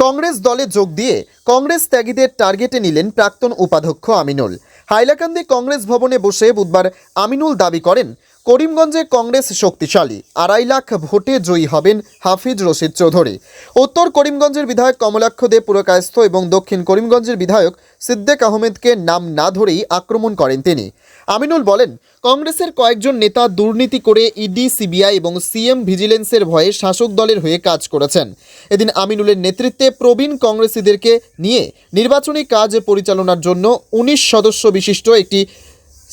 কংগ্রেস দলে যোগ দিয়ে কংগ্রেস ত্যাগীদের টার্গেটে নিলেন প্রাক্তন উপাধ্যক্ষ আমিনুল। হাইলাকান্দি কংগ্রেস ভবনে বসে বুধবার আমিনুল দাবি করেন, করিমগঞ্জে কংগ্রেস শক্তিশালী, 2.5 লাখ ভোটে জয়ী হবেন হাফিজ রশিদ চৌধুরী। উত্তর করিমগঞ্জের বিধায়ক কমলাক্ষ দে পুরকায়স্থ এবং দক্ষিণ করিমগঞ্জের বিধায়ক সিদ্দিক আহমেদকে নাম না ধরেই আক্রমণ করেন তিনি। আমিনুল বলেন, কংগ্রেসের কয়েকজন নেতা দুর্নীতি করে ইডি, সিবিআই এবং সিএম ভিজিলেন্সের ভয়ে শাসক দলের হয়ে কাজ করেছেন। এদিন আমিনুলের নেতৃত্বে প্রবীণ কংগ্রেসীদেরকে নিয়ে নির্বাচনী কাজ পরিচালনার জন্য 19 সদস্য বিশিষ্ট একটি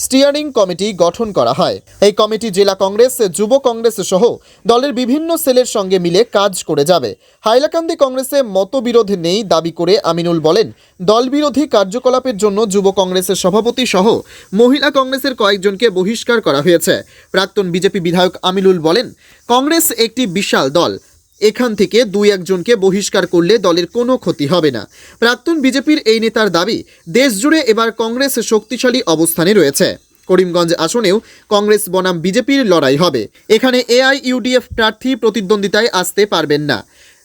স্টিয়ারিং কমিটি গঠন করা হয়। এই কমিটি জেলা কংগ্রেস, যুব কংগ্রেস সহ দলের বিভিন্ন সেলের সঙ্গে মিলে কাজ করে যাবে। হাইলাকান্দি কংগ্রেসে মতবিরোধ নেই দাবি করে আমিনুল বলেন, দলবিরোধী কার্যকলাপের জন্য যুব কংগ্রেসের সভাপতি সহ মহিলা কংগ্রেসের কয়েকজনকে বহিষ্কার করা হয়েছে। প্রাক্তন বিজেপি বিধায়ক আমিনুল বলেন, কংগ্রেস একটি বিশাল দল, এখান থেকে 2-1 জনকে বহিষ্কার করলে দলের কোনো ক্ষতি হবে না। প্রাক্তন বিজেপির এই নেতার দাবি, দেশ জুড়ে এবার কংগ্রেস শক্তিশালী অবস্থানে রয়েছে। করিমগঞ্জ আসনেও কংগ্রেস বনাম বিজেপির লড়াই হবে। এখানে এআইইউডিএফ প্রার্থী প্রতিদ্বন্দ্বিতায় আসতে পারবেন না,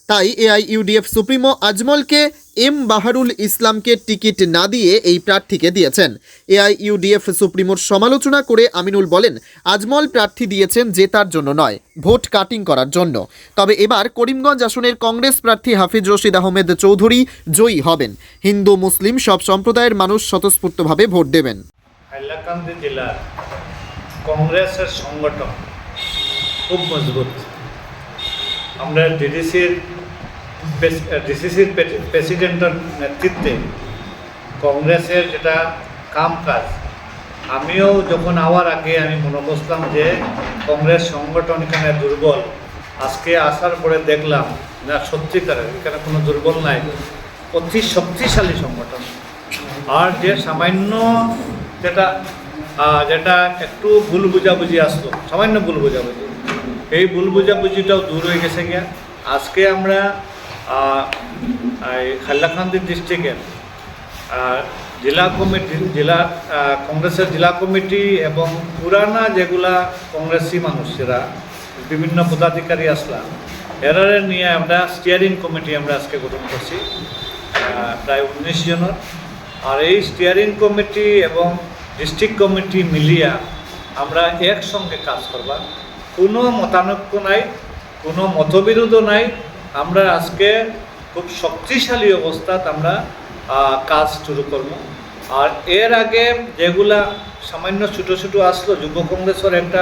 তাই এআইইউডিএফ সুপ্রিমো আজমলকে এম বাহারুল ইসলামকে টিকিট না দিয়ে এই প্রার্থীকে দিয়েছেন। এআইইউডিএফ সুপ্রিমোর সমালোচনা করে আমিনুল বলেন, আজমল প্রার্থী দিয়েছেন জেতার জন্য নয়, ভোট কাটিং করার জন্য। তবে এবার করিমগঞ্জ আসনের কংগ্রেস প্রার্থী হাফিজ রশিদ আহমেদ চৌধুরী জয়ী হবেন। হিন্দু মুসলিম সব সম্প্রদায়ের মানুষ স্বতঃস্ফূর্তভাবে ভোট দেবেন। হাইলাকান্দি জেলার কংগ্রেসের সংগঠন খুব মজবুত। আমরা ডিডিসির প্রেসিডেন্টের নেতৃত্বে কংগ্রেসের যেটা কাজ, আমিও যখন আওয়ার আগে আমি মনে করছিলাম যে কংগ্রেস সংগঠন এখানে দুর্বল। আজকে আসার পরে দেখলাম না, সত্যিকারের এখানে কোনো দুর্বল নাই, অতি শক্তিশালী সংগঠন। আর যে সামান্য যেটা একটু ভুল বুঝাবুঝি আসলো, সামান্য ভুল বুঝাবুঝি, এই ভুল বুঝাবুঝিটাও দূর হয়ে গেছে গিয়া। আজকে আমরা হাইলাকান্দি ডিস্ট্রিক্টের কংগ্রেসের জেলা কমিটি এবং পুরানা যেগুলা কংগ্রেসি মানুষেরা বিভিন্ন পদাধিকারী আসলাম, এরা নিয়ে আমরা স্টিয়ারিং কমিটি আমরা আজকে গঠন করছি প্রায় 19 জনের। আর এই স্টিয়ারিং কমিটি এবং ডিস্ট্রিক্ট কমিটি মিলিয়া আমরা একসঙ্গে কাজ করবা, কোনো মতানৈক্য নাই, কোনো মতবিরোধও নাই। আমরা আজকে খুব শক্তিশালী অবস্থাত আমরা কাজ শুরু করব। আর এর আগে যেগুলা সামান্য ছোটো ছোটো আসলো, যুব কংগ্রেসের একটা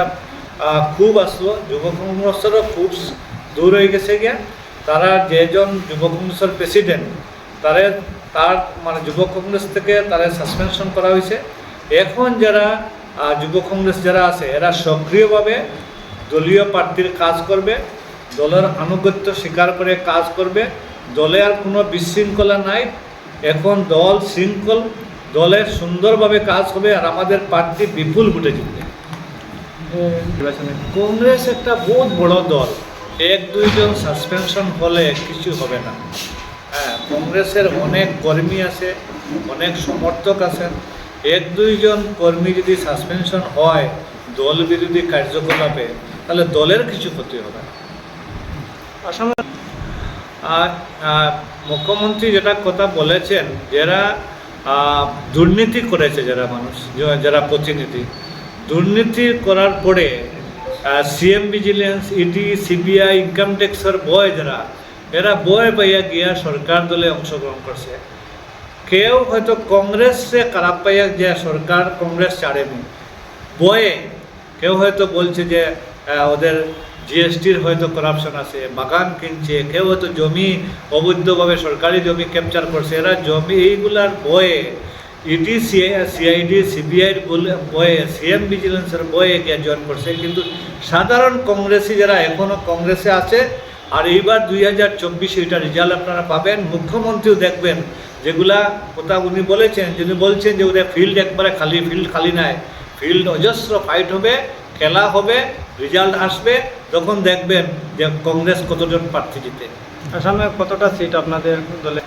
খুব আসলো, যুব কংগ্রেসেরও খুব দূর হয়ে গেছে গিয়া। তারা যেজন যুব কংগ্রেসের প্রেসিডেন্ট, তার মানে যুব কংগ্রেস থেকে তারা সাসপেনশন করা হয়েছে। এখন যারা যুব কংগ্রেস যারা আছে, এরা সক্রিয়ভাবে দলীয় প্রার্থীর কাজ করবে, দলের আনুগত্য স্বীকার করে কাজ করবে। দলে আর কোনো বিশৃঙ্খলা নাই, এখন দল শৃঙ্খল, দলের সুন্দরভাবে কাজ হবে। আর আমাদের প্রার্থী বিপুল ভোটে জিতবে। কংগ্রেস একটা বহুত বড় দল, 1-2 জন সাসপেনশন হলে কিছু হবে না। হ্যাঁ, কংগ্রেসের অনেক কর্মী আছে, অনেক সমর্থক আছেন। 1-2 জন কর্মী যদি সাসপেনশন হয় দল বিরোধী কার্যকলাপে, তাহলে দলের কিছু ক্ষতি হবে না। আসামে মুখ্যমন্ত্রী যেটা কথা বলেছেন, যারা দুর্নীতি করেছে, যারা মানুষ, যারা প্রতিনিধি দুর্নীতি করার পরে CM vigilance, ED, CBI, income ট্যাক্সের বয় যারা, এরা বয় পাইয়া গিয়া সরকার দলে অংশগ্রহণ করছে। কেউ হয়তো কংগ্রেসে খারাপ পাইয়া যে সরকার কংগ্রেস ছাড়েনি বয়ে, কেউ হয়তো বলছে যে ওদের জিএসটির হয়তো করাপশন আছে, বাগান কিনছে, কেউ হয়তো জমি অবৈধভাবে সরকারি জমি ক্যাপচার করছে। এরা জমি এইগুলার বয়ে ইডি, সিআইডি, সিবিআইয়ের বয়ে, সিএম ভিজিলেন্সের বয়ে গিয়ে জয়েন করছে। কিন্তু সাধারণ কংগ্রেসি যারা এখনও কংগ্রেসে আছে, আর এইবার 2024 এটা রেজাল্ট আপনারা পাবেন। মুখ্যমন্ত্রীও দেখবেন যেগুলা কথা উনি বলেছেন, যিনি বলছেন যে ওদের ফিল্ড একবারে খালি, ফিল্ড খালি নাই, ফিল্ড অজস্র ফাইট হবে, খেলা হবে, রেজাল্ট আসবে, তখন দেখবেন যে কংগ্রেস কতজন প্রার্থী জিতে। আসামে কতটা সিট আপনাদের দলে?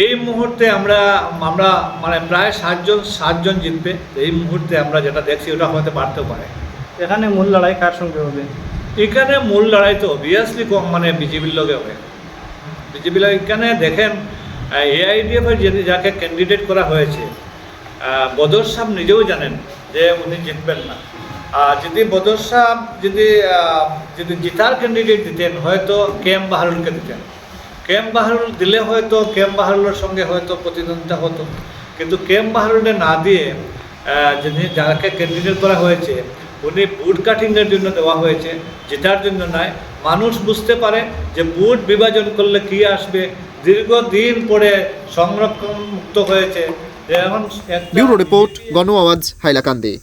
এই মুহূর্তে আমরা মানে প্রায় 7 জন জিতবে। এই মুহূর্তে আমরা যেটা দেখছি ওটা হয়তো বাড়তেও পারে। এখানে মূল লড়াই কার সঙ্গে হবে? এখানে মূল লড়াই তো অবভিয়াসলি মানে বিজেপির লগে হবে। বিজেপি এখানে দেখেন এআইডিএফের যাকে ক্যান্ডিডেট করা হয়েছে বদর সাহেব নিজেও জানেন যে উনি জিতবেন না। আর যদি বদর সাহেব যদি জিতার ক্যান্ডিডেট দিতেন হয়তো কে এম বাহারুলকে দিতেন। কে এম বাহারুল দিলে হয়তো কে এম বাহারুলের সঙ্গে হয়তো প্রতিদ্বন্দ্বিতা হতো, কিন্তু কে এম বাহারুলকে না দিয়ে যিনি যাকে ক্যান্ডিডেট করা হয়েছে উনি বুট কাটিংয়ের জন্য দেওয়া হয়েছে, জেতার জন্য নয়। মানুষ বুঝতে পারে যে বুট বিভাজন করলে কী আসবে। দীর্ঘদিন পরে সংরক্ষণ মুক্ত হয়েছে, যেমন ব্যুরো রিপোর্ট, গণ আওয়াজ, হাইলাকান্দি।